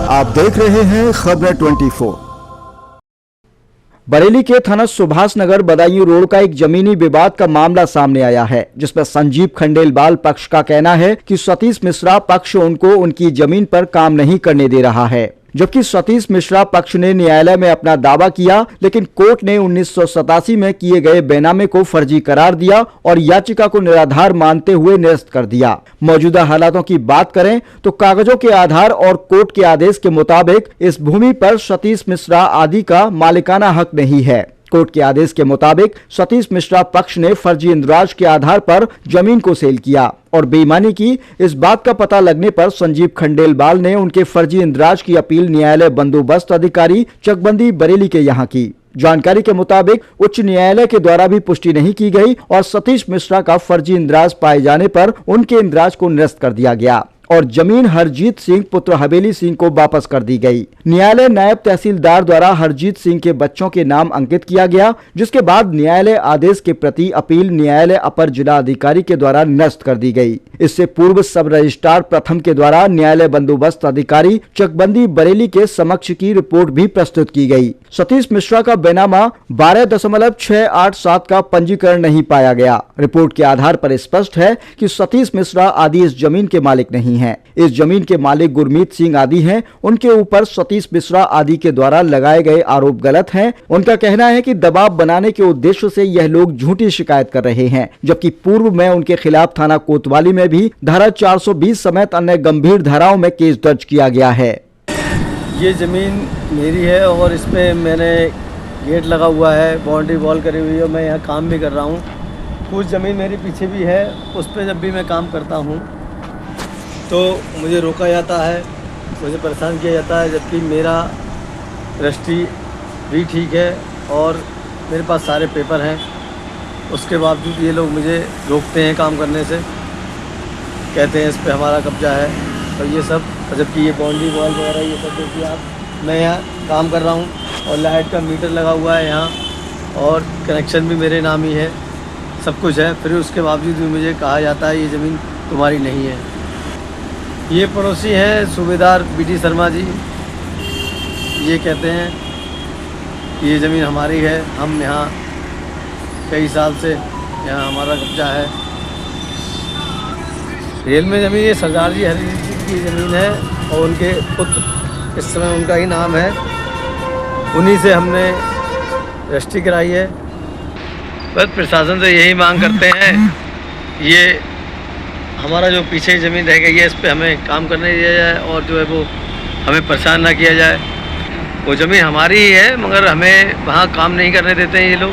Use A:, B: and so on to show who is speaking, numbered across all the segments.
A: आप देख रहे हैं खबरें 24।
B: बरेली के थाना सुभाष नगर बदायूं रोड का एक जमीनी विवाद का मामला सामने आया है, जिसमें संजीव खंडेलवाल पक्ष का कहना है कि सतीश मिश्रा पक्ष उनको उनकी जमीन पर काम नहीं करने दे रहा है, जबकि सतीश मिश्रा पक्ष ने न्यायालय में अपना दावा किया, लेकिन कोर्ट ने 1987 में किए गए बेनामे को फर्जी करार दिया और याचिका को निराधार मानते हुए निरस्त कर दिया। मौजूदा हालातों की बात करें तो कागजों के आधार और कोर्ट के आदेश के मुताबिक इस भूमि पर सतीश मिश्रा आदि का मालिकाना हक नहीं है। कोर्ट के आदेश के मुताबिक सतीश मिश्रा पक्ष ने फर्जी इंद्राज के आधार पर जमीन को सेल किया और बेईमानी की। इस बात का पता लगने पर संजीव खंडेलवाल ने उनके फर्जी इंद्राज की अपील न्यायालय बंदोबस्त अधिकारी चकबंदी बरेली के यहाँ की। जानकारी के मुताबिक उच्च न्यायालय के द्वारा भी पुष्टि नहीं की गई और सतीश मिश्रा का फर्जी इंद्राज पाए जाने पर उनके इंद्राज को निरस्त कर दिया गया और जमीन हरजीत सिंह पुत्र हवेली सिंह को वापस कर दी गई। न्यायालय नायब तहसीलदार द्वारा हरजीत सिंह के बच्चों के नाम अंकित किया गया, जिसके बाद न्यायालय आदेश के प्रति अपील न्यायालय अपर जिला अधिकारी के द्वारा निरस्त कर दी गई। इससे पूर्व सब रजिस्ट्रार प्रथम के द्वारा न्यायालय बंदोबस्त अधिकारी चकबंदी बरेली के समक्ष की रिपोर्ट भी प्रस्तुत की गई। सतीश मिश्रा का बेनामा 12.687 का पंजीकरण नहीं पाया गया। रिपोर्ट के आधार पर स्पष्ट है कि सतीश मिश्रा आदि इस जमीन के मालिक नहीं हैं। इस जमीन के मालिक गुरमीत सिंह आदि हैं। उनके ऊपर सतीश मिश्रा आदि के द्वारा लगाए गए आरोप गलत हैं। उनका कहना है कि दबाव बनाने के उद्देश्य से यह लोग झूठी शिकायत कर रहे हैं, जबकि पूर्व में उनके खिलाफ थाना कोतवाली में भी धारा 420 समेत अन्य गंभीर धाराओं में केस दर्ज किया गया है।
C: ये ज़मीन मेरी है और इसमें मैंने गेट लगा हुआ है, बाउंड्री वॉल करी हुई है। मैं यहाँ काम भी कर रहा हूँ। कुछ ज़मीन मेरे पीछे भी है, उस पर जब भी मैं काम करता हूँ तो मुझे रोका जाता है, मुझे परेशान किया जाता है, जबकि मेरा रजिस्ट्री भी ठीक है और मेरे पास सारे पेपर हैं। उसके बावजूद ये लोग मुझे रोकते हैं काम करने से, कहते हैं इस पे हमारा कब्जा है और ये सब। जबकि ये बाउंड्री वॉल वगैरह ये सब देखिए आप, मैं यहाँ काम कर रहा हूँ और लाइट का मीटर लगा हुआ है यहाँ और कनेक्शन भी मेरे नाम ही है, सब कुछ है। फिर उसके बावजूद भी मुझे कहा जाता है ये ज़मीन तुम्हारी नहीं है। ये पड़ोसी हैं सूबेदार बीटी शर्मा जी, ये कहते हैं कि ये ज़मीन हमारी है, हम यहाँ कई साल से यहाँ हमारा कब्जा है। रेल में ज़मीन ये सरदार जी हरी की ज़मीन है और उनके पुत्र इस समय उनका ही नाम है, उन्हीं से हमने रजिस्ट्री कराई है। बस प्रशासन से यही मांग करते हैं, ये हमारा जो पीछे ज़मीन रह गई है इस पे हमें काम करने दिया जाए और जो है वो हमें परेशान ना किया जाए। वो ज़मीन हमारी ही है मगर हमें वहाँ काम नहीं करने देते हैं ये लोग।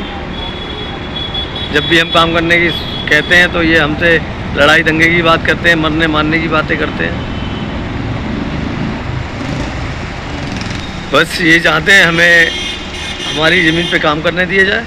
C: जब भी हम काम करने की कहते हैं तो ये हमसे लड़ाई दंगे की बात करते हैं, मरने मारने की बातें करते हैं। बस ये चाहते हैं हमें हमारी ज़मीन पे काम करने दिया जाए।